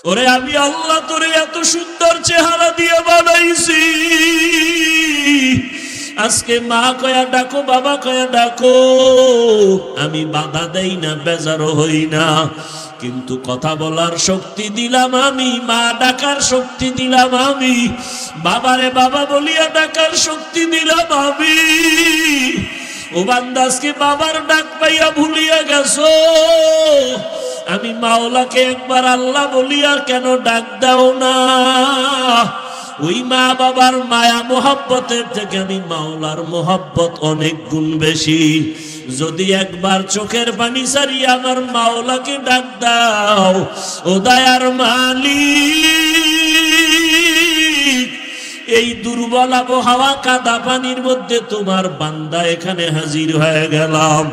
ওরে আমি আল্লাহ তোরে এত সুন্দর চেহারা দিয়ে বানাইছি, আজকে মা কয়া ডাকো, বাবা কয়া ডাকো, আমি বাধা দেই না, বেজারও হই না। কিন্তু কথা বলার শক্তি দিলাম আমি, মা ডাকার শক্তি দিলাম আমি, বাবারে বাবা বলিয়া ডাকার শক্তি দিলাম আমি। ও বান্দা আজকে বাবার ডাক পাইয়া ভুলিয়া গেছো, আমি মাওলাকে একবার আল্লাহ বলিয়া কেন ডাক দাও না? ওই মা বাবার মায়া মোহাব্বতের থেকে আমি মাওলার মোহাব্বত অনেক গুণ বেশি। যদি একবার চোখের পানি সারিয়া আমার মাওলাকে ডাক দাও, ও দয়ার মালিক, এই দুর্বল আবহাওয়া কাদা পানির মধ্যে তোমার বান্দা এখানে হাজির হয়ে গেলাম।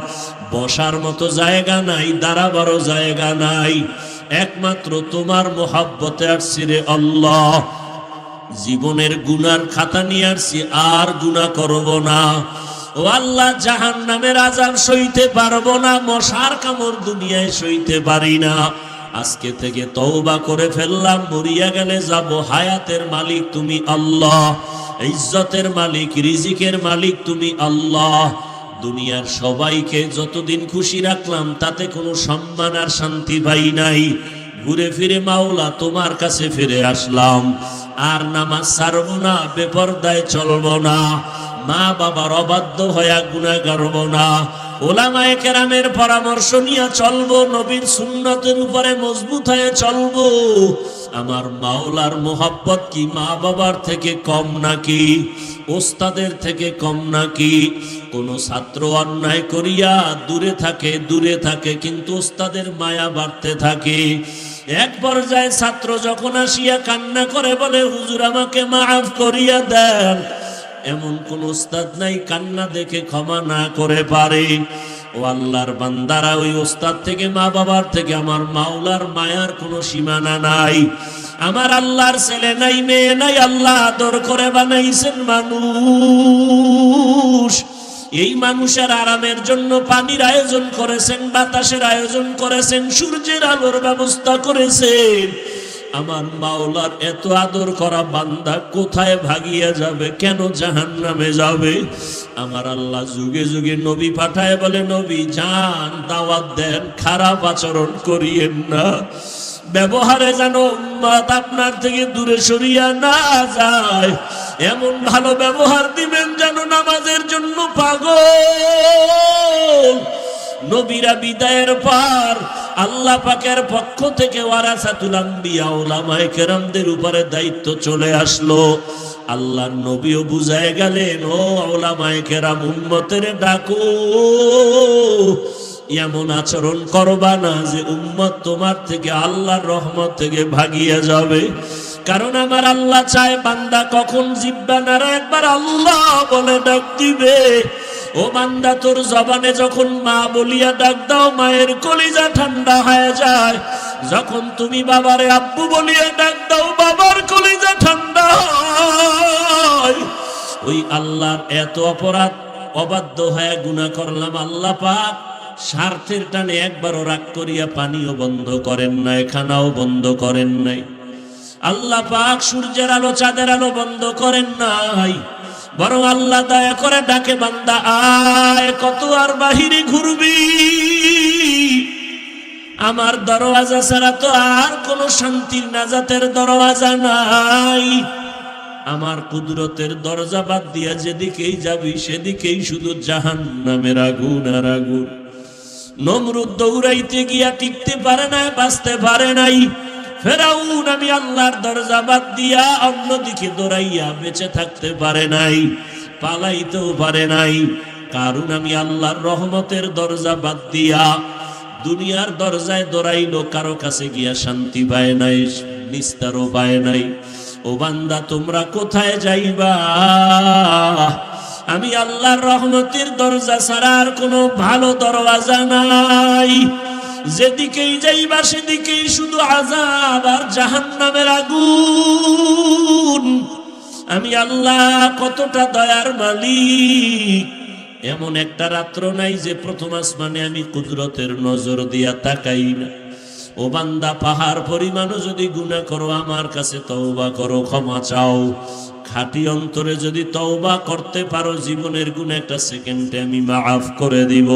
বসার মতো জায়গা নাই, দাঁড়াবারও জায়গা নাই, একমাত্র তোমার মোহাব্বতে আসছি রে আল্লাহ। জীবনের গুনার খাতা নিয়ে আসছি, আর গুনাহ করব না। ও আল্লাহ, জাহান্নামের আযাব সইতে পারবো না, মশার কামড় দুনিয়ায় সইতে পারি না। আজকে থেকে তওবা করে ফেললাম, মরিয়া গেলে যাব। হায়াতের মালিক তুমি আল্লাহ, ইজ্জতের মালিক, রিজিকের মালিক তুমি আল্লাহ। দুনিয়ার সবাইকে যতদিন খুশি রাখলাম তাতে কোনো সম্মান আর শান্তি পাই নাই। ঘুরে ফিরে মাওলা তোমার কাছে ফিরে আসলাম। আর নামাজ ছাড়ব না, বেপরদায় চলব না, মা বাবার অবাধ্য হয়ে গুনাহ করব না, ওলামায়ে কেরামের পরামর্শ নিয়ে চলবো, নবীর সুন্নতের উপরে মজবুত হয়ে চলবো। আমার মাওলার মোহাব্বত কি মা বাবার থেকে কম নাকি? ওস্তাদের থেকে কম নাকি? কোন ছাত্র অন্যায় করিয়া দূরে থাকে, কিন্তু ওস্তাদের মায়া বাড়তে থাকে। এক পর্যায়ে ছাত্র যখন আসিয়া কান্না করে বলে, হুজুর আমাকে মাফ করিয়া দেন, এমন কোন ওস্তাদ নাই কান্না দেখে ক্ষমা না করে পারে। ও আল্লাহর বান্দারা, ওই ওস্তাদ থেকে, মা বাবার থেকে আমার মাওলার মায়ার কোনো সীমানা নাই। আমার আল্লাহর ছেলে নাই, মেয়ে নাই, আল্লাহ আদর করে বানাইছেন মানুষ। এই মানুষের আরামের জন্য পানির আয়োজন করেছেন, বাতাসের আয়োজন করেছেন, সূর্যের আলোর ব্যবস্থা করেছেন। আমার মাওলার এত আদর করা বান্দা কোথায় ভাগিয়া যাবে, কেন জাহান্নামে যাবে? আমার আল্লাহ যুগে যুগে নবী পাঠায়, বলে নবী যান, দাওয়াত দেন, খারাপ আচরণ করিয়েন না, ব্যবহারে যেন উম্মত আপনার থেকে দূরে সরিয়া না যায়, এমন ভালো ব্যবহার দিবেন যেন নামাজের জন্য পাগল। নবীরা বিদায়ের পর আল্লাহ পাকের পক্ষ থেকে ওয়ারাসাতুল আম্বিয়া, উলামায়ে কেরামদের উপরে দায়িত্ব চলে আসলো। আল্লাহর নবীও বুঝায় গেলেন, ও উলামায়ে কেরাম, উম্মতের ডাকো, এমন আচরণ করবা না যে উম্মত তোমার থেকে, আল্লাহর রহমত থেকে ভাগিয়ে যাবে। কারণ আমার আল্লাহ চায় বান্দা কখন জিহ্বা নাড়া একবার আল্লাহ বলে ডাক দিবে। ও বান্দা, তোর জবানে যখন মা বলিয়া ডাক দাও, মায়ের কলিজা ঠান্ডা হয়ে যায়। যখন তুমি বাবারে আব্বু বলিয়া ডাক দাও, বাবার কলিজা ঠান্ডা হয়। ওই আল্লাহর এত অপরাধ, অবাধ্য হয়ে গুনাহ করলাম, আল্লাহ পাক স্বার্থের টানে একবারও রাগ করিয়া পানিও বন্ধ করেন নাই, খানাও বন্ধ করেন নাই। আল্লাহ পাক সূর্যের আলো, চাঁদের আলো বন্ধ করেন নাই, বরং আল্লাহ দয়া করে ডাকে, বান্দা আয়, কত আর বাহিরে ঘুরবি? আমার দরওয়াজা ছাড়া তো আর কোন শান্তির নাজাতের দরওয়াজা নাই। আমার কুদরতের দরজা বাদ দিয়া যেদিকেই যাবি সেদিকেই শুধু জাহান্নামের আগুন আর আগুন। নমরুদ দৌড়াইতে গিয়া টিকতে পারে না, বাঁচতে পারে নাই। ফেরাউন আমি আল্লাহর দরজা বাদ দিয়া অন্যদিকে দৌড়াইয়া বেঁচে থাকতে পারে নাই, পালাইতেও পারে নাই। কারণ আমি আল্লাহর রহমতের দরজা বাদ দিয়া দুনিয়ার দরজায় দৌড়াইলো, কারো কাছে গিয়া শান্তি পায় নাই, নিস্তারও পায় নাই। ও বান্দা, তোমরা কোথায় যাইবা? আমি আল্লাহর রহমতের দরজা ছাড়া আর কোনো ভালো দরওয়াজা নাই। যেদিকেই যাইবা সেদিকেই শুধু আযাব আর জাহান্নামের আগুন। আমি আল্লাহ কতটা দয়ার মালিক। এমন একটা রাত্র নাই যে প্রথম আসমানে আমি কুদরতের নজর দিয়া তাকাই না। ও বান্দা, পাহাড় পরিমাণও যদি গুনাহ করো আমার কাছে তওবা করো, ক্ষমা চাও। খাঁটি অন্তরে যদি তওবা করতে পারো, জীবনের গুনাহ একটা সেকেন্ডে আমি মাফ করে দিব।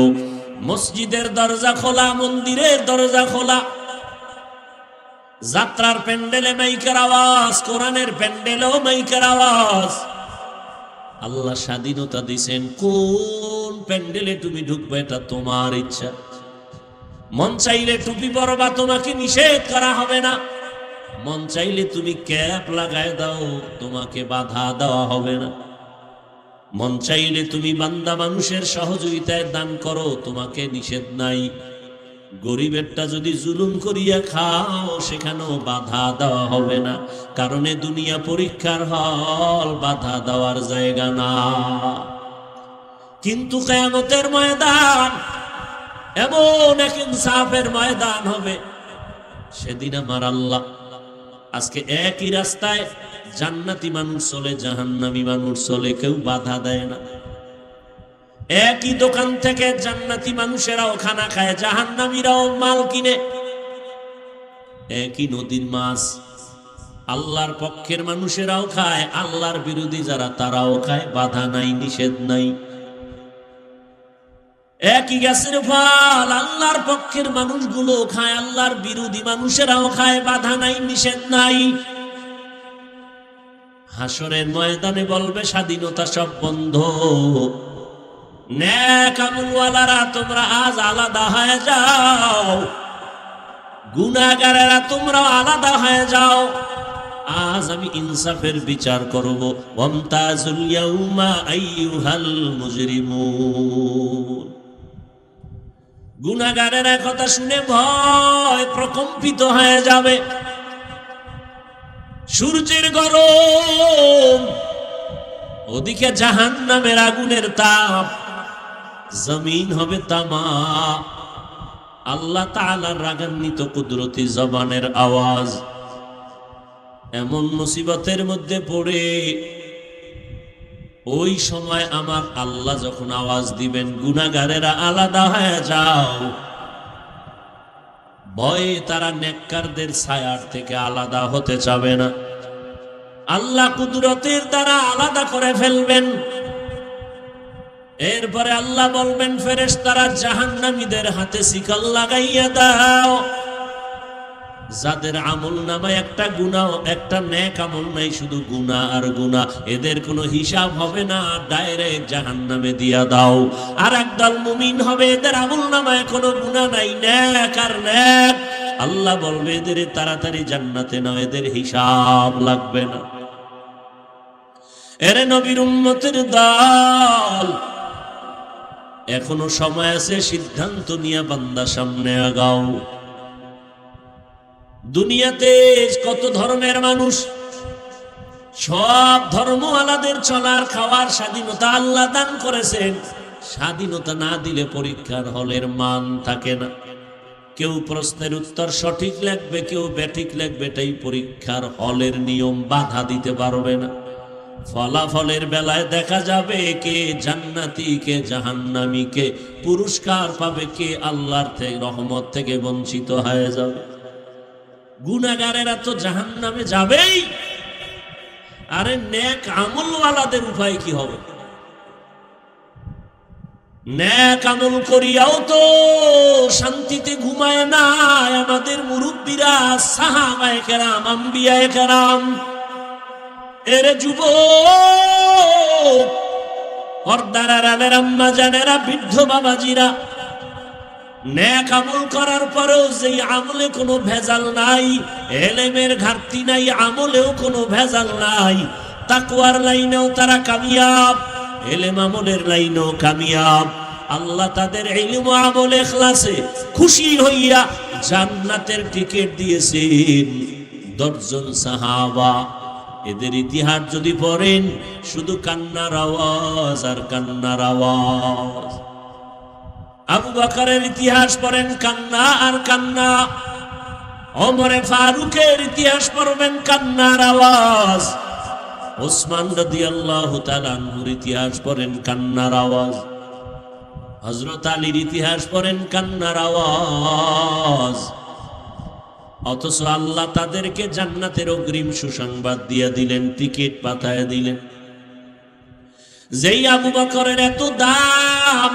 মসজিদের দরজা খোলা, মন্দিরের দরজা খোলা, যাত্রার প্যান্ডেলে মাইকের আওয়াজ, কোরআনের প্যান্ডেলেও মাইকের আওয়াজ। আল্লাহ স্বাধীনতা দিছেন, কোন প্যান্ডেলে তুমি ঢুকবে এটা তোমার ইচ্ছা। মন চাইলে টুপি পরবা, তোমাকে নিষেধ করা হবে না। মন চাইলে তুমি ক্যাপ লাগায় দাও, তোমাকে বাধা দেওয়া হবে না। মন চাইলে তুমি বান্দা মানুষের সহযোগিতায় দান করো, তোমাকে নিষেধ নাই। গরিবেরটা যদি জুলুম করিয়া খাও, সেখানেও বাধা দেওয়া হবে না, কারণ এ দুনিয়া পরীক্ষার হল, বাধা দেওয়ার জায়গা না। কিন্তু কিয়ামতের ময়দান এমন এক ইনসাফের ময়দান হবে, সেদিন আমার আল্লাহ, আজকে একই রাস্তায় জান্নাতি মানুষ চলে, জাহান্নামী মানুষ চলে, কেউ বাধা দেয় না। একই দোকান থেকে জান্নাতি মানুষেরাও খানা খায়, জাহান্নামীরাও মাল কিনে। একই নদীর মাছ আল্লাহর পক্ষের মানুষেরাও খায়, আল্লাহর বিরোধী যারা তারাও খায়, বাধা নাই, নিষেধ নাই। একই গাছের ফল আল্লাহর পক্ষের মানুষগুলো খায়, আল্লাহর বিরোধী মানুষেরাও খায়, বাধা নাই, নিষেধ নাই। হাসরের ময়দানে বলবে স্বাধীনতা সব বন্ধ। নেক আমলওয়ালারা তোমরা আজ আলাদা হয়ে যাও, গুনাহগারেরা তোমরা আলাদা হয়ে যাও। আজ আমি ইনসাফের বিচার করব। ওয়ামতাজুল ইয়াউমা আইয়ুহাল মুজরিমুন। গুনাহগারেরা কথা শুনে ভয় প্রকম্পিত হয়ে যাবে। সূর্যের গরম, ওদিকে জাহান্নামের আগুনের তাপ, জমিন হবে তামা। আল্লাহ তাআলার রাগান্বিত কুদরতি জবানের আওয়াজ। এমন মুসিবতের মধ্যে পড়ে ওই সময় আমার আল্লাহ যখন আওয়াজ দিবেন, গুনাহগারেরা আলাদা হয়ে যাও, ভয়ে তারা নেককারদের ছায়ার থেকে আলাদা হতে চাবে না। আল্লাহ কুদরতের দ্বারা আলাদা করে ফেলবেন। এরপরে আল্লাহ বলবেন, ফেরেশতারা জাহান্নামীদের হাতে শিকল লাগাইয়া দাও। যাদের আমল নামায় একটা গুনাহ, একটা নেক আমল নাই, শুধু গুনাহ আর গুনাহ, এদের কোনো হিসাব হবে না, ডাইরেক্ট জাহান্নামে দিয়া দাও। আর একদল মুমিন হবে, এদের আমল নামায় কোনো গুনাহ নাই, নেক আর নেক। আল্লাহ বলবে, এদের তাড়াতাড়ি জান্নাতে নাও, এদের হিসাব লাগবে না। এরে নবীর উম্মতের দল, এখনো সময় আছে, সিদ্ধান্ত নিয়ে বান্দা সামনে আগাও। দুনিয়াতে কত ধর্মের মানুষ, সব ধর্মওয়ালাদের চলার খাওয়ার স্বাধীনতা আল্লাহ দান করেছেন। স্বাধীনতা না দিলে পরীক্ষার হলের মান থাকে না। কেউ প্রশ্নের উত্তর সঠিক লিখবে, কেউ ব্যাঠিক লিখবে, এটাই পরীক্ষার হলের নিয়ম, বাধা দিতে পারবে না। ফলাফলের বেলায় দেখা যাবে কে জান্নাতি, কে জাহান্নামী, কে পুরস্কার পাবে, কে আল্লাহর থেকে রহমত থেকে বঞ্চিত হয়ে যাবে। গুনাহগারেরা তো জাহান্নামে যাবেই। আরে নেক আমলওয়ালাদের উপায় কি হবে? নেক আমল করিয়াও তো শান্তিতে ঘুমায় না আমাদের মুরব্বীরা, সাহাবায়ে কেরাম, আম্বিয়ায়ে কেরাম। এরে যুবক, পর্দার আড়ালের আম্মা জানেরা, বৃদ্ধ বাবাজিরা, নেক আমল করার পরেও যেই আমলে কোনো ভেজাল নাই, এলেমের ঘাটতি নাই, আমলেও কোনো ভেজাল নাই, তাকওয়ার লাইনেও তারা কামিয়াব, এলেম আমলের লাইনেও কামিয়াব। আল্লাহ তাদের ইলম ও আমল ইখলাসে খুশি হইয়া জান্নাতের টিকিট দিয়েছেন 10 জন সাহাবা। এদের ইতিহাস যদি পড়েন, শুধু কান্নার আওয়াজ আর কান্নার আওয়াজ। আবু বকরের ইতিহাস পড়েন, কান্না আর কান্না। ওমরে ফারুকের ইতিহাস পড়বেন, কান্নার আওয়াজ। ওসমান রাদিয়াল্লাহু তাআলা আনহুর ইতিহাস পড়েন, কান্নার আওয়াজ। হযরত আলীর ইতিহাস পড়েন, কান্নার আওয়াজ। অথচ আল্লাহ তাদেরকে জান্নাতের অগ্রিম সুসংবাদ দিয়ে দিলেন, টিকিট পাঠায় দিলেন। যেই আবু বকরের এত দাম,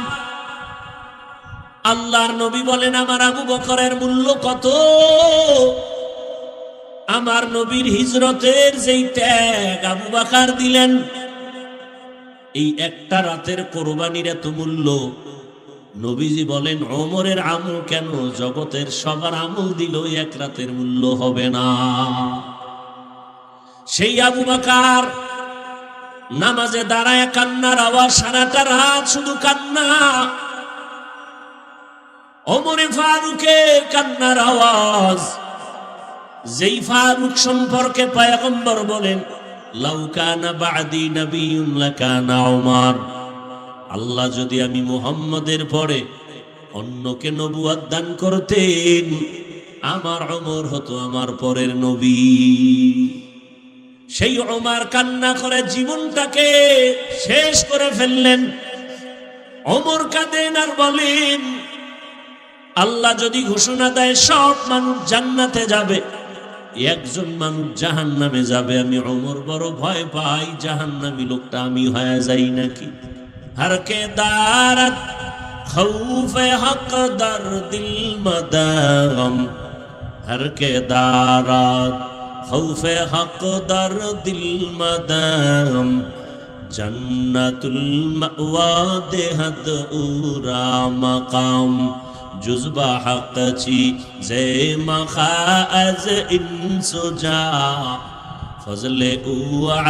আল্লাহর নবী বলেন আমার আবু বকরের মূল্য কত? আমার নবীর হিজরতের যেই ত্যাগ আবু বকর দিলেন, এই একটা রাতের কোরবানির এত মূল্য। নবীজি বলেন ওমরের আমল কেন, জগতের সবার আমল দিল এক রাতের মূল্য হবে না। সেই আবু বকর নামাজে দাঁড়ায় কান্নার আওয়াজ, সারাটা রাত শুধু কান্না। ওমরে ফারুকের কান্নার আওয়াজ। যেই ফারুক সম্পর্কে পয়গম্বর বলেন লাউ কানা বাদি নবিয়্যুন লাকানা উমর, আল্লাহ যদি আমি মুহাম্মদের পরে অন্যকে নবুয়ত দান করতেন, আমার ওমর হতো আমার পরের নবী। সেই ওমর কান্না করে জীবনটাকে শেষ করে ফেললেন। ওমর কাঁদেন আর বলেন আল্লাহ যদি ঘোষণা দেয় সব মানুষ জান্নাতে যাবে, একজন মানুষ জাহান্নামে যাবে, আমি ওমর বড় ভয় পাই জাহান্নামী লোকটা আমি হয়ে যাই নাকি। हर के दारत खौफ हक दर दिल मदागम, हर के दारत खौफ हक दर दिल मदागम, जन्नतुल मअवा देहद उरा मकाम, जुज़बा हक ची जे मखाज इंसुजा, फजले उआ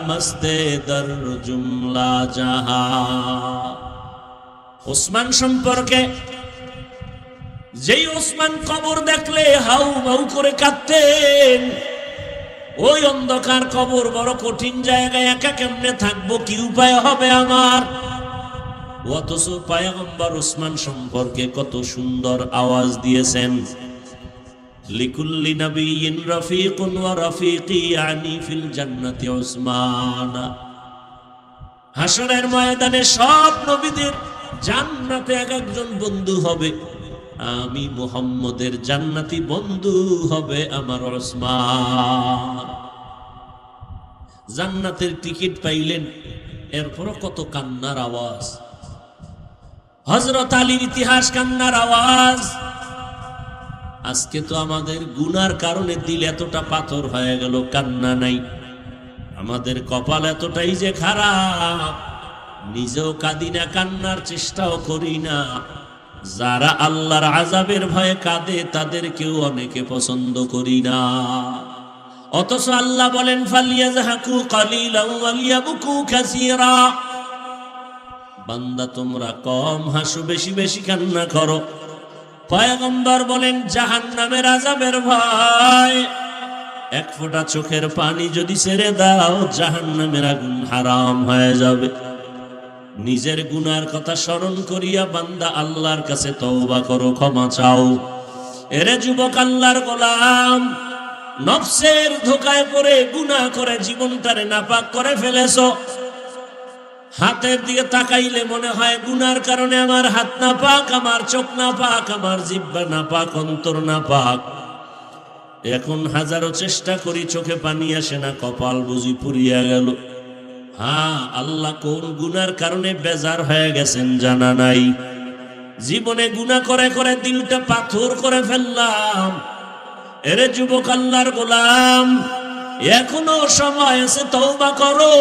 मस्ते दर जुमला जहा। ওসমান সম্পর্কে, যেই ওসমান কবর দেখলে হাউ মাউ করে কাঁদতেন। ওই অন্ধকার কবর বড় কঠিন জায়গায় একা কেমনে থাকবো, কি উপায় হবে আমার? অথচ পয়গম্বর ওসমান সম্পর্কে কত সুন্দর আওয়াজ দিয়েছেন, লিকুল্লি নবিয়্যিন রাফিকুন ওয়া রাফিকি ইয়ানি ফিল জান্নাতি উসমান। হাশরের ময়দানে সব নবীদের জান্নাতে এক একজন বন্ধু হবে, আমি মুহাম্মদের জান্নাতি বন্ধু হবে আমার উসমান। জান্নাতের টিকিট পাইলেন, এরপরও কত কান্নার আওয়াজ। হযরত আলীর ইতিহাস কান্নার আওয়াজ। আজকে তো আমাদের গুনার কারণে দিল এতটা পাথর হয়ে গেল, কান্না নাই। আমাদের কপাল এতটাই যে খারাপ, নিজেও কাঁদি না, কান্নার চেষ্টাও করি না। যারা আল্লাহর আযাবের ভয়ে কাঁদে তাদেরকেও অনেকে পছন্দ করি না। অথচ আল্লাহ বলেন ফালিয়াযহাকু কালিলান ওয়ালিয়াবকু কাসীরা, বান্দা তোমরা কম হাসো, বেশি বেশি কান্না করো। পয়গম্বর বলেন জাহান্নামের আযাবের ভয়, এক ফোঁটা চোখের পানি যদি ছেড়ে দাও জাহান্নামের আগুন হারাম হয়ে যাবে। নিজের গুনার কথা স্মরণ করিয়া বান্দা আল্লাহর কাছে তওবা করো, ক্ষমা চাও। এরে যুবক আল্লাহর গোলাম, নফসের ধোকায় পড়ে গুনাহ করে জীবনটারে নাপাক করে ফেলেছো। হাতের দিকে তাকাইলে মনে হয় গুনার কারণে আমার হাত নাপাক, আমার চোখ নাপাক, আমার জিহ্বা নাপাক, অন্তর নাপাক। এখন হাজারো চেষ্টা করি চোখে পানি আসে না, কপাল বুঝি পুড়িয়া গেল। হ্যাঁ, আল্লাহ কোন গুনার কারণে বেজার হয়ে গেছেন জানা নাই। জীবনে গুনাহ করে করে দিলটা পাথর করে ফেললাম। এরে যুবক আল্লাহর গোলাম, এখনো সময় আছে, তওবা করো।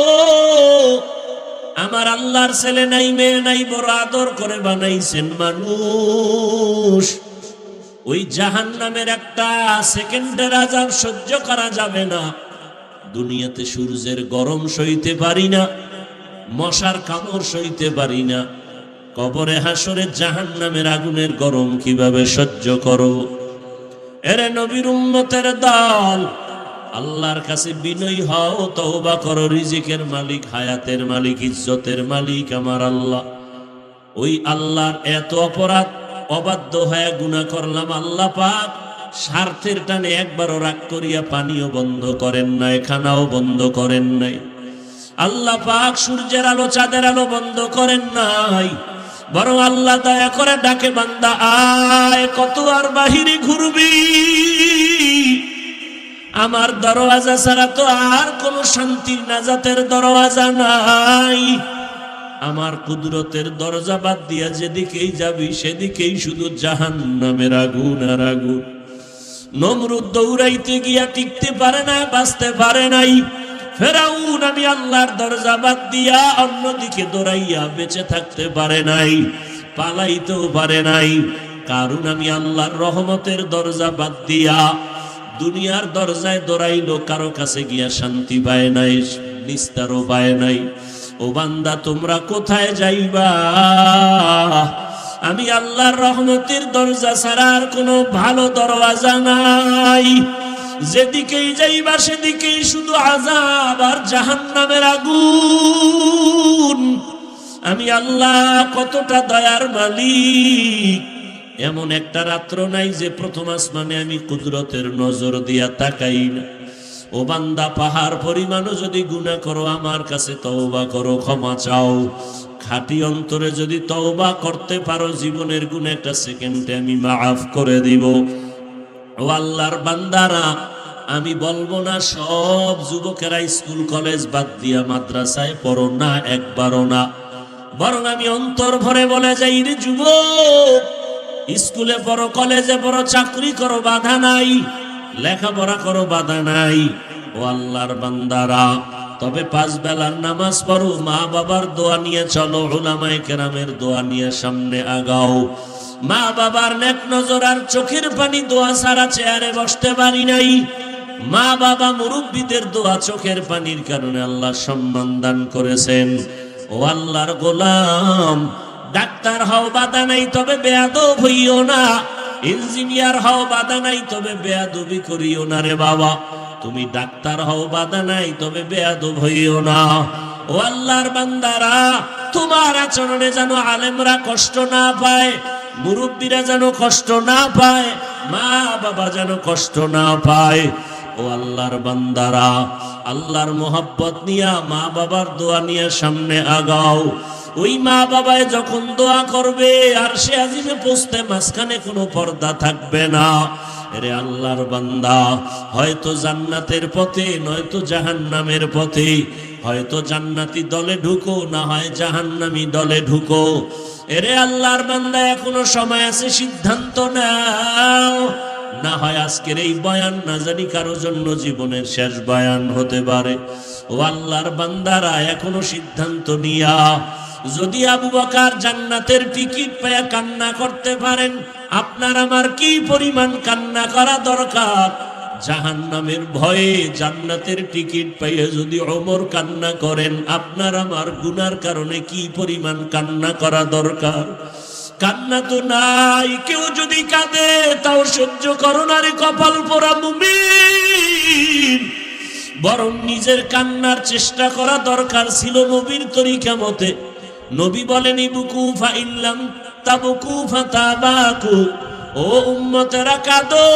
আমার আল্লাহর ছেলে নাই, মেয়ে নাই, বড় আদর করে বানাইছেন মানুষ। ওই জাহান্নামের একটা সেকেন্ডের আযাব সহ্য করা যাবে না। দুনিয়াতে সূর্যের গরম সইতে পারি না, মশার কামড় সইতে পারি না, কবরে হাসরে জাহান্নামের আগুনের গরম কিভাবে সহ্য করো? এরে নবীর উম্মতের দল, আল্লাহর কাছে বিনয়ী হও, তওবা করো। রিজিকের মালিক, হায়াতের মালিক, ইজ্জতের মালিক আমার আল্লাহ। ওই আল্লাহর এত অপরাধ, অবাধ্য হয়ে গুনাহ করলাম, আল্লাহ পাক স্বার্থের টানে একবারও রাগ করিয়া পানিও বন্ধ করেন নাই, খানাও বন্ধ করেন নাই। আল্লাহ পাক সূর্যের আলো, চাঁদের আলো বন্ধ করেন নাই। বরং আল্লাহ দয়া করে ডাকে, বান্দা আয়, কত আর বাহিরে ঘুরবি, আমার দরওয়াজা ছাড়া তো আর কোন শান্তির নাজাতের দরওয়াজা নাই। আমার কুদরতের দরজা বাদ দিয়া যেদিকেই যাবি সেদিকেই শুধু জাহান্নামের আগুন আর আগুন। নমরুদ দৌড়াইতে গিয়া টিকতে পারে না, বাঁচতে পারে নাই। ফেরাউন আমি আল্লাহর দরজা বাদ দিয়া অন্যদিকে দৌড়াইয়া বেঁচে থাকতে পারে নাই, পালাইতেও পারে নাই। কারণ আমি আল্লাহর রহমতের দরজা বাদ দিয়া দুনিয়ার দরজায় দৌড়াইলো, কারো কাছে গিয়া শান্তি পায় নাই, নিস্তারও পায় নাই। ও বান্দা, তোমরা কোথায় যাইবা? আমি আল্লাহর রহমতের দরজা ছাড়া আর কোনো ভালো দরওয়াজা নাই। যেদিকেই যাইবা সেদিকেই শুধু আযাব আর জাহান্নামের আগুন। আমি আল্লাহ কতটা দয়ার মালিক। এমন একটা রাত্র নাই যে প্রথম আসমানে আমি কুদরতের নজর দিয়া তাকাই না। ও বান্দা, পাহাড় পরিমাণও যদি গুনাহ করো, আমার কাছে তওবা করো, ক্ষমা চাও। খাঁটি অন্তরে যদি তওবা করতে পারো, জীবনের গুনাহ একটা সেকেন্ডে আমি মাফ করে দিব। ও আল্লাহর বান্দারা, আমি বলবো না সব যুবকেরা স্কুল কলেজ বাদ দিয়া মাদ্রাসায় পড়ো না, একবারও না। বরং আমি অন্তর ভরে বলে যাই, রে যুবক, স্কুলে পড়ো, কলেজে পড়ো, চাকরি করো, বাধা নাই, লেখাপড়া করো, বাধা নাই। ও আল্লাহর বান্দারা, তবে 5 বেলার নামাজ পড়ো, মা বাবার দোয়া নিয়ে চলো, উলামায়ে কেরামের দোয়া নিয়ে সামনে আগাও। মা বাবার নেক নজর আর চোখের পানি দোয়া ছাড়া চেয়ারে বসতে পারি নাই। মা বাবা মুরব্বীদের দোয়া, চোখের পানির কারণে আল্লাহ সম্মান দান করেছেন। ও আল্লাহর গোলাম, ডাক্তার হও, বাধা নাই, তবে বেয়াদব হইও না। ইঞ্জিনিয়ার হও, বাধা নাই, তবে বেয়াদবি করিও না রে বাবা। তুমি ডাক্তার হও, বাধা নাই, তবে বেয়াদব হইও না। ও আল্লাহর বান্দারা, তোমার আচরণে যেন আলেমরা কষ্ট না পায়, মুরব্বীরা যেন কষ্ট না পায়, মা বাবা যেন কষ্ট না পায়। ও আল্লাহর বান্দারা, আল্লাহর মোহাব্বত নিয়া মা বাবার দোয়া নিয়ে সামনে আগাও। ওই মা বাবায় যখন দোয়া করবে, আর সে আজিমে পৌঁছতে মাঝখানে কোনো পর্দা থাকবে না। এরে আল্লাহর বান্দা, হয়তো জান্নাতের পথে, নয়তো জাহান্নামের পথে। হয়তো জান্নাতি দলে ঢুকো, না হয় জাহান্নামী দলে ঢুকো। এরে আল্লাহর বান্দা, এখনো সময় আছে, সিদ্ধান্ত নাও। না হয় আজকের এই বয়ান না জানি কারো জন্য জীবনের শেষ বয়ান হতে পারে। ও আল্লাহর বান্দারা, এখনো সিদ্ধান্ত নিয়া, যদি আবু বকর জান্নাতের টিকিট পেয়ে কান্না করতে পারেন, আপনার আমার কি পরিমাণ কান্না করা দরকার? জাহান্নামের ভয়ে জান্নাতের টিকিট পেয়ে যদি ওমর কান্না করেন, আপনার আমার গুনার কারণে কি পরিমাণ কান্না করা দরকার? কান্না তো নাই। কেউ যদি কাঁদে তাও সহ্য করো না রে কপাল পোড়া মুমিন। বরং নিজের কান্নার চেষ্টা করা দরকার ছিল নবীর তরিকা মতে। নবী বলেন, ইবকু ফা ইল্লাম তাবকু ফাতাবাকু। ও উম্মতেরা, কাঁদো।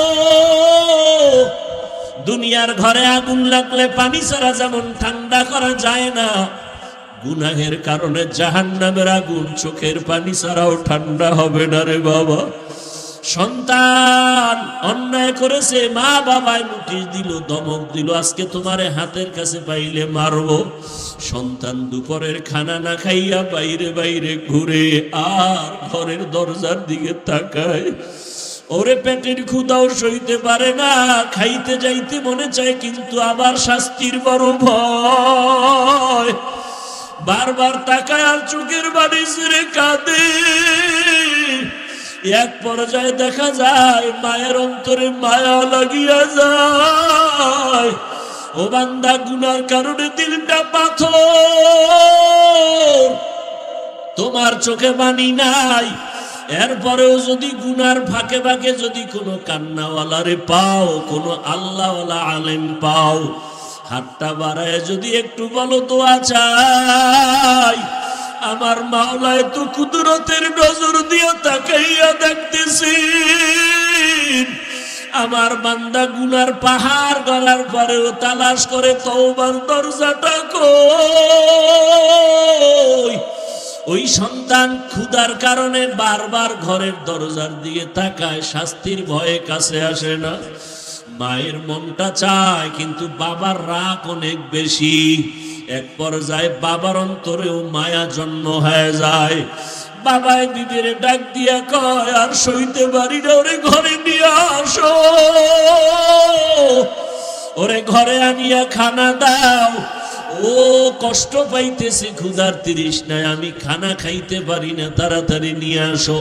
দুনিয়ার ঘরে আগুন লাগলে পানি ছাড়া যেমন ঠান্ডা করা যায় না, গুনাহের কারণে জাহান্নামের আগুন চোখের পানি ছাড়াও ঠান্ডা হবে না রে বাবা। সন্তান অন্যায় করেছে, মা বাবায় নোটিশ দিল, ধমক দিল, আজকে তোমারে হাতের কাছে পাইলে মারবো। সন্তান দুপুরের খানা না খাইয়া বাইরে বাইরে ঘুরে আর ঘরের দরজার দিকে তাকায়। ওরে পেটের ক্ষুধাও সইতে পারে না, খাইতে যাইতে মনে চায়, কিন্তু আবার শাস্তির বড় ভয়। বারবার তাকায় আর চোখের বাড়ি ছেড়ে কাঁদে। এক পর্যায়ে দেখা যায় মায়ের অন্তরে মায়া লাগিয়া যায়। ও বান্দা, গুনার কারণে দিলটা পাথর, তোমার চোখে পানি নাই। এরপরেও যদি গুনার ফাঁকে ফাঁকে যদি কোনো কান্নাওয়ালারে পাও, কোনো আল্লাহওয়ালা আলেম পাও, হাতটা বাড়ায় যদি একটু বলো দোয়া চাই, আমার মাওলায় তো কুদরতের নজর দিয়ে তাকাইয়া দেখতেছি। আমার বান্দা গুনার পাহাড় গড়ার পরেও তালাশ করে তওবার দরজাটা কই। ওই সন্তান ক্ষুধার কারণে বারবার ঘরের দরজার দিকে তাকায়, শাস্তির ভয়ে কাছে আসে না। মায়ের মনটা চায়, কিন্তু বাবার রাগ অনেক বেশি। এক পর্যায়ে বাবার অন্তরেও মায়া জন্ম হয়ে যায়। বাবাই বিবিরে ডাক দিয়া কয়, আর সইতে পারি না, ওরে ঘরে নিয়ে আসো, ওরে ঘরে আনিয়া খানা দাও। ও কষ্ট পাইতেছে, ক্ষুধার তৃষ্ণায়, আমি খানা খাইতে পারি না, তাড়াতাড়ি নিয়ে আসো।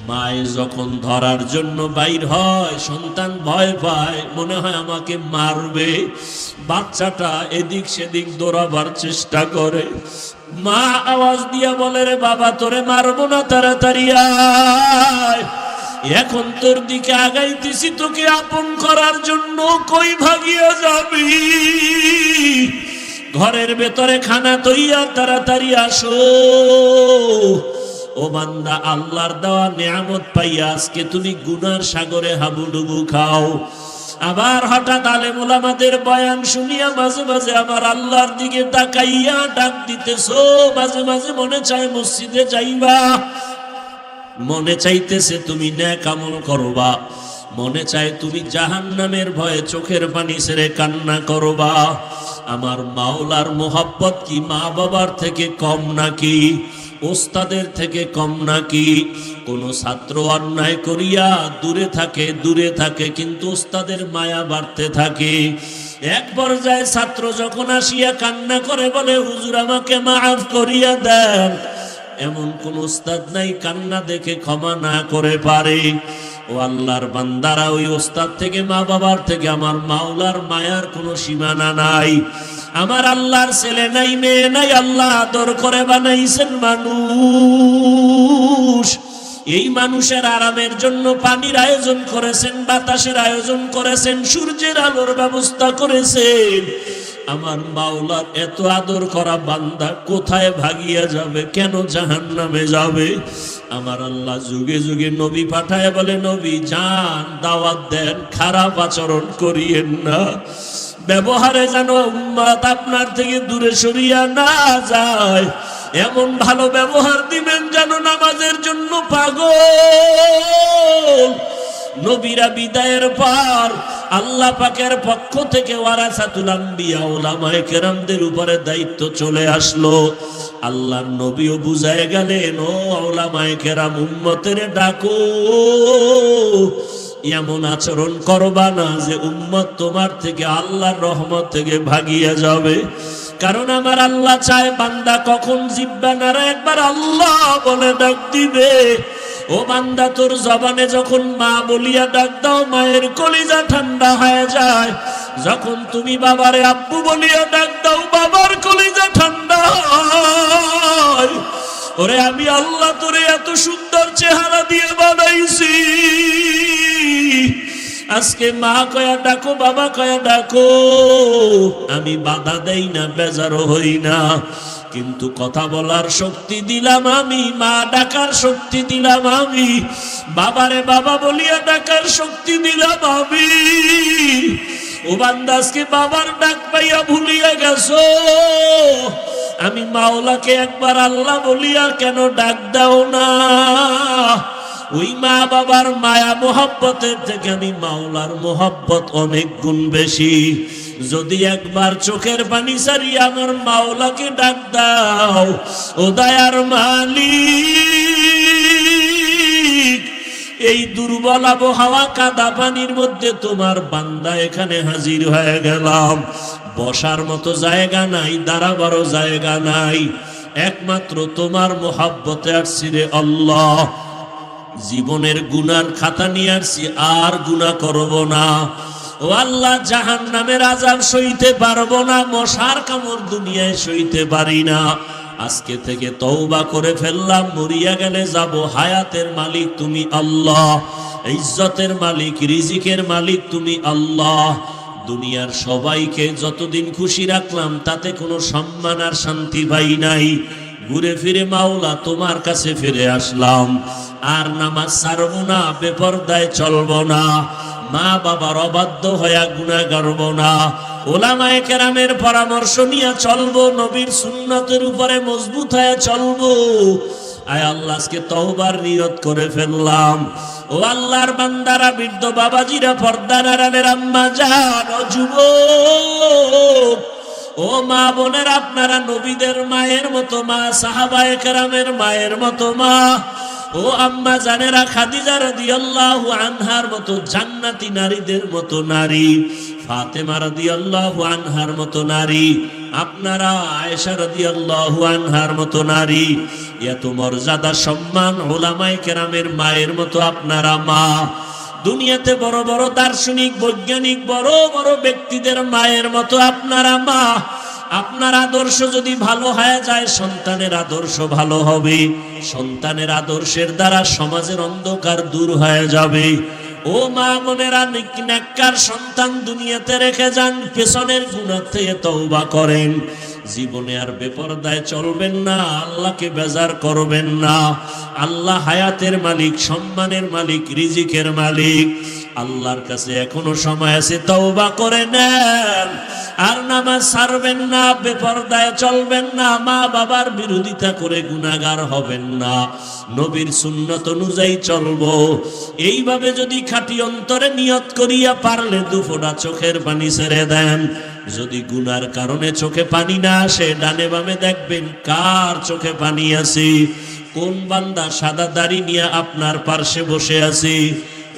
মায়ে যখন ধরার জন্য বাইর হয়, সন্তান ভয় পায়, মনে হয় আমাকে মারবে। বাচ্চাটা এদিক সেদিক দৌড়াবার চেষ্টা করে। মা আওয়াজ দিয়া বলে, রে বাবা, তোরে মারবো না, তাড়াতাড়ি আয়, এখন তোর দিকে আগাইতেছি তোকে আপন করার জন্য, কই ভাগিয়া যাবি? ঘরের ভেতরে খানা তৈয়া, তাড়াতাড়ি আসো। ও বান্দা, আল্লাহর দেওয়া নিয়ামত পাইয়া আজকে তুমি গুনার সাগরে হাবুডুবু খাও। আবার হঠাৎ আলেম ওলামাদের বয়ান শুনিয়া মাঝে মাঝে আমার আল্লাহর দিকে তাকাইয়া ডাক দিতেছো। মাঝে মাঝে মনে চায় মসজিদে যাইবা, মনে চাইতেছে তুমি নেক আমল করবা, মনে চায় তুমি জাহান্নামের ভয়ে চোখের পানি ছেড়ে কান্না করবা। আমার মাওলার মোহাব্বত কি মা বাবার থেকে কম নাকি? ওস্তাদের থেকে কম নাকি? কোন ছাত্র অন্যায় করিয়া দূরে থাকে, কিন্তু ওস্তাদের মায়া বাড়তে থাকে। এক পর্যায়ে ছাত্র যখন আসিয়া কান্না করে বলে, হুজুর আমাকে মাফ করিয়া দেন, এমন কোন ওস্তাদ নাই কান্না দেখে ক্ষমা না করে পারে। ও আল্লাহর বান্দারা, ওই ওস্তাদ থেকে, মা বাবার থেকে আমার মাওলার মায়ার কোনো সীমানা নাই। আমার আল্লাহর ছেলে নাই, মেয়ে নাই, আল্লাহ আদর করে বানাইছেন মানুষ। এই মানুষের আরামের জন্য পানির আয়োজন করেছেন, বাতাসের আয়োজন করেছেন, সূর্যের আলোর ব্যবস্থা করেছেন। আমার মাওলার এত আদর করা বান্দা কোথায় ভাগিয়া যাবে? কেন জাহান্নামে যাবে? আমার আল্লাহ যুগে যুগে নবী পাঠায় বলে, নবী যান, দাওয়াত দেন, খারাপ আচরণ করিয়েন না, ব্যবহারে যেন উম্মত আপনার থেকে দূরে সরিয়া না যায়, এমন ভালো ব্যবহার দিবেন যেন নামাজের জন্য পাগল। নবীরা বিদায়ের পর আল্লাহ পাকের পক্ষ থেকে ওয়ারাসাতুল আম্বিয়া উলামায়ে কেরামদের উপরে দায়িত্ব চলে আসলো। আল্লাহর নবীও বুঝায় গেলেন, ও উলামায়ে কেরাম, উম্মতের ডাকো, এমন আচরণ করবা না যে উম্মত তোমার থেকে, আল্লাহর রহমত থেকে ভাগিয়া যাবে। কারণ আমার আল্লাহ চায় বান্দা কখন জিহ্বা নাড়া একবার আল্লাহ বলে ডাক দিবে। ও বান্দা, তোর জবানে যখন মা বলিয়া ডাক দাও, মায়ের কলিজা ঠান্ডা হয়ে যায়। যখন তুমি বাবারে আব্বু বলিয়া ডাক দাও, বাবার কলিজা ঠান্ডা হয়। ওরে আমি আল্লাহ তোরে এত সুন্দর চেহারা দিয়ে বানাইছি, আজকে মা কয়া ডাকো, বাবা কয়া ডাকো, আমি বাধা দেই না, বেজারও হই না, কিন্তু কথা বলার শক্তি দিলাম আমি, মা ডাকার শক্তি দিলাম আমি, বাবারে বাবা বলিয়া ডাকার শক্তি দিলাম আমি। ও বান্দা, আজকে বাবার ডাক পাইয়া ভুলিয়া গেছো, আমি মাওলাকে একবার আল্লাহ বলিয়া কেন ডাক দাও না? ওই মা বাবার মায়া মোহাব্বতের থেকে আমি মাওলার মোহাব্বত অনেক গুণ বেশি। যদি একবার চোখের পানি সারিয়া আমার মাওলাকে ডাক দাও, ও দয়ার মালিক, এই দুর্বল আবহাওয়া কাদা পানির মধ্যে তোমার বান্দা এখানে হাজির হয়ে গেলাম। বসার মতো জায়গা নাই, দাঁড়াবারও জায়গা নাই, একমাত্র তোমার মোহাব্বতে আসছি রে আল্লাহ। জীবনের গুনার খাতা নিয়ে আসছি, আর গুনাহ করব না। ও আল্লাহ, জাহান্নামের আযাব সইতে পারবো না, মশার কামড় দুনিয়ায় সইতে পারি না। আজকে থেকে তওবা করে ফেললাম, মরিয়া গেলে যাব। হায়াতের মালিক তুমি আল্লাহ, ইজ্জতের মালিক, রিজিকের মালিক তুমি আল্লাহ। দুনিয়ার সবাইকে যতদিন খুশি রাখলাম, তাতে কোনো সম্মান আর শান্তি পাই নাই। ঘুরে ফিরে মাওলা তোমার কাছে ফিরে আসলাম। আর নামাজ ছাড়বো না, বেপরদায় চলবো না, মা বাবার অবাধ্য হইয়া গুনাহ করব না। ও উলামায়ে কেরামের পরামর্শ নিয়ে চলবো, নবীর সুন্নতের উপরে মজবুত হয়ে চলবো। আয় আল্লাহ, আজকে তওবার নিয়ত করে ফেললাম। ও আল্লাহর বান্দারা, বৃদ্ধ বাবাজিরা, পর্দার আড়ালের আম্মা জান, ও যুবক, ও মা বোনের, আপনারা নবীদের মায়ের মতো মা, সাহাবায়ে কেরামের মায়ের মতো মা, ও আম্মা জানেরা, খাদিজা রাদিয়াল্লাহু আনহার মতো জান্নাতি নারীদের মতো নারী, ফাতেমা রাদিয়াল্লাহু আনহার মতো নারী, আপনারা আয়েশা রাদিয়াল্লাহু আনহার মতো নারী, এত মর্যাদা সম্মান উলামায়ে কেরামের মায়ের মতো আপনারা মা। দুনিয়াতে বড় বড় দার্শনিক, বৈজ্ঞানিক, বড় বড় ব্যক্তিদের মায়ের মতো আপনারা মা। আপনার আদর্শ যদি ভালো হয়ে যায়, সন্তানের আদর্শ ভালো হবে। সন্তানের আদর্শের দ্বারা সমাজের অন্ধকার দূর হয়ে যাবে। ও মা বোনেরা, নেককার সন্তান দুনিয়াতে রেখে যান, পেছনের গুনাহ থেকে তওবা করেন। জীবনে আর বেপরদায় চলবেন না, আল্লাহকে বেজার করবেন না। আল্লাহ হায়াতের মালিক, সম্মানের মালিক, রিজিকের মালিক। আল্লাহর কাছে এখনো সময় আছে, তওবা করে নেন। আর নামাজ ছাড়বেন না, বেপরদায় চলবেন না, মা বাবার বিরোধিতা করে গুনাহগার হবেন না, নবীর সুন্নত অনুযায়ী চলবো। এইভাবে যদি খাঁটি অন্তরে নিয়ত করিয়া পারলে দুফোঁটা চোখের পানি ছেড়ে দেন। যদি গুনার কারণে চোখে পানি না আসে, ডানে বামে দেখবেন কার চোখে পানি আছে। কোন বান্দা সাদা দাড়ি নিয়ে আপনার পার্শ্বে বসে আছে,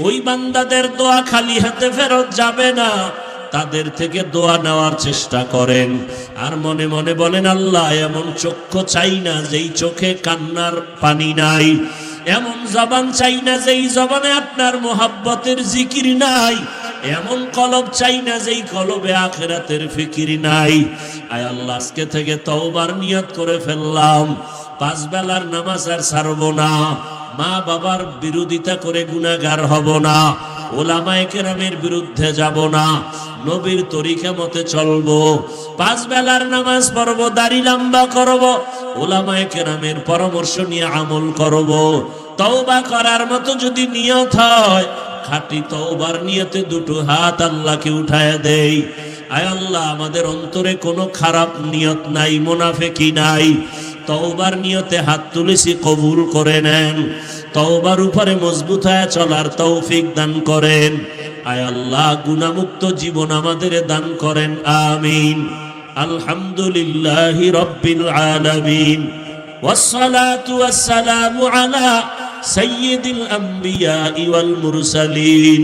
ওই বান্দাদের দোয়া খালি হাতে ফেরত যাবে না। তাদের থেকে দোয়া নেওয়ার চেষ্টা করেন। আর মনে মনে বলেন, আল্লাহ, এমন চক্ষু চাই না যেই চোখে কান্নার পানি নাই, এমন জবান চাই না যেই জবানে আপনার মোহাব্বতের জিকির নাই, এমন কলব চাই না যেই কলবে আখিরাতের ফিকির নাই। আয় আল্লাহ, আজকে থেকে তওবার নিয়ত করে ফেললাম। 5 বেলার নামাজ আর ছাড়বো না, মা বাবার বিরোধিতা করে গুনাহগার হব না, উলামায়ে কেরামের বিরুদ্ধে যাব না, নবীর তরিকা মতে চলবো। 5 বেলার নামাজ পড়ব, দাড়ি লম্বা করব, উলামায়ে কেরামের পরামর্শ নিয়ে আমল করব। তওবা করার মতো যদি নিয়ত হয়, খাঁটি তওবার নিয়তে দুটো হাত আল্লাহকে উঠায় দেই। আয় আল্লাহ, আমাদের অন্তরে কোনো খারাপ নিয়ত নাই, মুনাফিকি নাই। তওবার নিয়তে হাত তুলেছি, কবুল করে নেন। তওবার উপরে মজবুত হয়ে চলার তৌফিক দান করেন। আয় আল্লাহ, গুনাহমুক্ত জীবন আমাদের দান করেন, আমিন। আলহামদুলিল্লাহি রাব্বিল আলামিন, ওয়াসসালাতু ওয়াসসালামু আলা সাইয়্যিদিল আমবিয়া ওয়াল মুরসালিন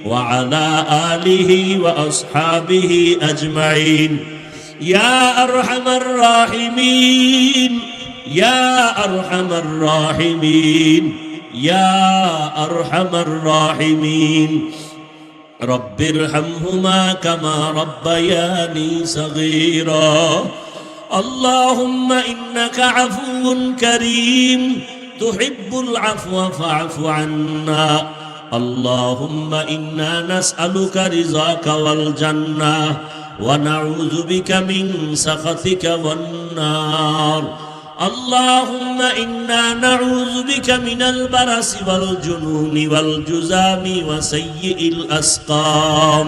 ওয়া আলা আলিহি ওয়া আসহাবিহি আজমাইন। ইয়া আরহামার রাহিমিন, ইয়া আরহামার রাহিমিন, ইয়া আরহামার রাহিমিন। রব্বিরহামহুমা কামা রব্বায়ানি সগীরা। আল্লাহুম্মা ইন্নাকা আফুউন কারীম, তুহিব্বুল আফওয়া ফা'ফু আন্না। আল্লাহুম্মা ইন্না নাসআলুকা রিযাকা ওয়াল জান্নাহ ওয়া নাউযু বিকা মিন সাখাতিকা ওয়ান নার। আল্লাহুম্মা ইন্না নাউযু বিকা মিনাল বারাসি ওয়াল জুনুনি ওয়াল জুযামি ওয়া সাইয়্যিল আসকাম।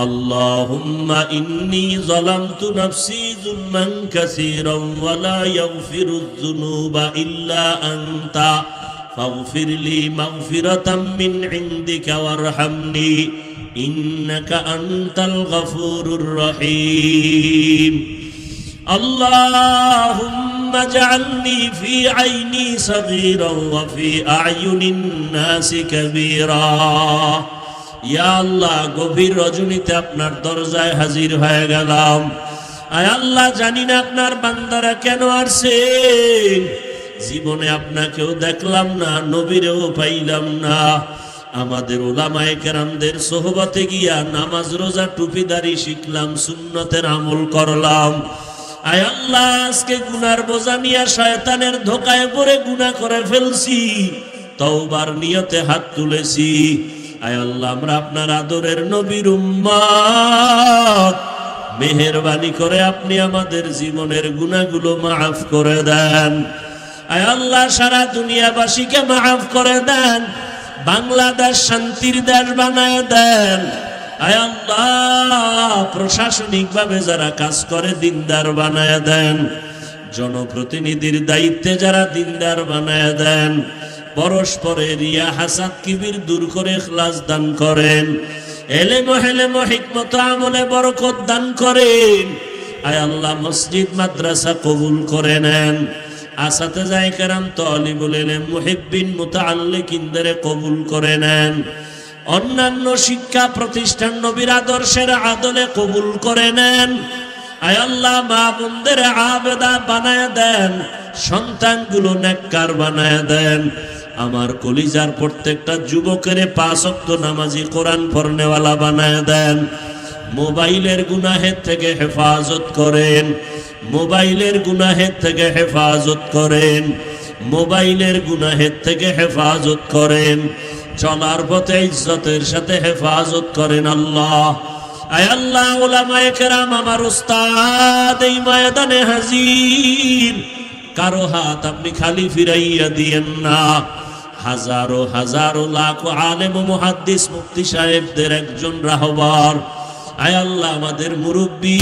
আল্লাহুম্মা ইন্নী যালামতু নাফসি যুলমান কাসীরান ওয়া লা ইয়াগফিরুয যুনুবা ইল্লা আনতা ফাগফির লি মাগফিরাতাম মিন ইনদিকা ওয়ারহামনি ইন্নাকা আনতাল গফুরুর রহিম। আল্লাহুম্মা জাআলনি ফি আইনি সাগীরান ওয়া ফি আ'য়ুনিন নাসি কাবীরা। ইয়া আল্লাহ, গভীর রজনীতে আপনার দরজায় হাজির হয়ে গেলাম। আয় আল্লাহ, জানি না আপনার বান্দারা কেন আসছেন। জীবনে আপনাকেও দেখলাম না, নবীরেও পাইলাম না। আমাদের উলামায়ে কেরামদের সোহবতে গিয়া নামাজ, রোজা, টুপিদারি শিখলাম, সুন্নতের আমল করলাম। আয় আল্লাহ, আজকে গুনার বোঝা নিয়ে শয়তানের ধোকায় পড়ে গুনাহ করে ফেলছি, তওবার নিয়তে হাত তুলেছি। আয় আল্লাহ, আমরা আপনার আদরের নবীর উম্মত, মেহেরবানি করে আপনি আমাদের জীবনের গুনাহগুলো মাফ করে দেন। আয় আল্লাহ, সারা দুনিয়াবাসীকে মাফ করে দেন। বাংলাদেশ শান্তির দেশ বানায় দেন। আয় আল্লাহ, প্রশাসনিকভাবে যারা কাজ করে দিনদার বানায় দেন, জনপ্রতিনিধির দায়িত্বে যারা দিনদার বানায় দেন, পরস্পরের রিয়া হাসাদ কিবির দূর করে ইখলাস দান করেন, এলেম হিকমত আমলে বরকত দান করেন। আয় আল্লাহ, মসজিদ মাদ্রাসা কবুল করে নেন, আসাতেজায়ে কেরাম তালিবুল ইলম মুহিব্বিন মুতাআল্লিকিনদের কবুল করে নেন, অন্যান্য শিক্ষা প্রতিষ্ঠান নবীর আদর্শের আদলে কবুল করে নেন। আয় আল্লাহ, মা বোনদের আবেদা বানায় দেন, সন্তানগুলো নেককার বানায় দেন। আমার কলিজার প্রত্যেকটা যুবকের 5 ওয়াক্ত নামাজি, কোরআন পড়নেওয়ালা বানায় দেন। মোবাইলের গুনাহের থেকে হেফাজত করেন, মোবাইলের গুনাহের থেকে হেফাজত করেন, মোবাইলের গুনাহের থেকে হেফাজত করেন। চলার পথে ইজ্জতের সাথে হেফাজত করেন আল্লাহ। আয় আল্লাহ, উলামায়ে কেরাম আমার উস্তাদ এই ময়দানে হাজির, কারো হাত আপনি খালি ফিরাইয়া দিয়েন না। হাজারো হাজারো লাখো আলেম ও মুহাদ্দিস মুফতি সাহেবদের একজন রাহবার। আয় আল্লাহ, আমাদের মুরব্বী